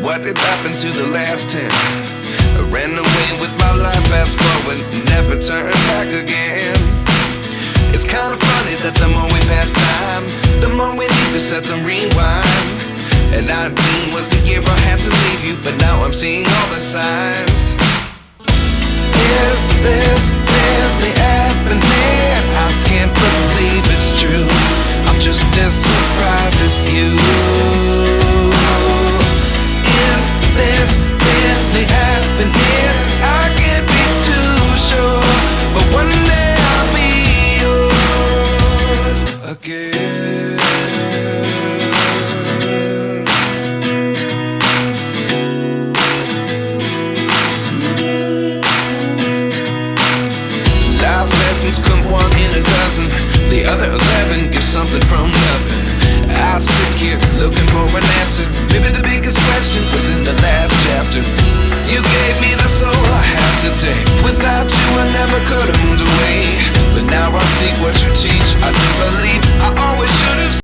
what did happen to the last 10? I ran away with my life, fast forward, never turn back again. It's kind of funny that the more we pass time, the more we need to set them rewind. And 19 was the year I had to leave you, but now I'm seeing all the signs. Is this really happening? I can't believe it's true. I'm just as surprised as you. Is this really happening? I can't be too sure, but one day I'll be yours again. Life lessons come one in a dozen. The other 11 get something from nothing. I sit here looking for an answer. Maybe the biggest question was in the last chapter. You gave me the soul I have today. Without you I never could have moved away. But now I see what you teach. I do believe I always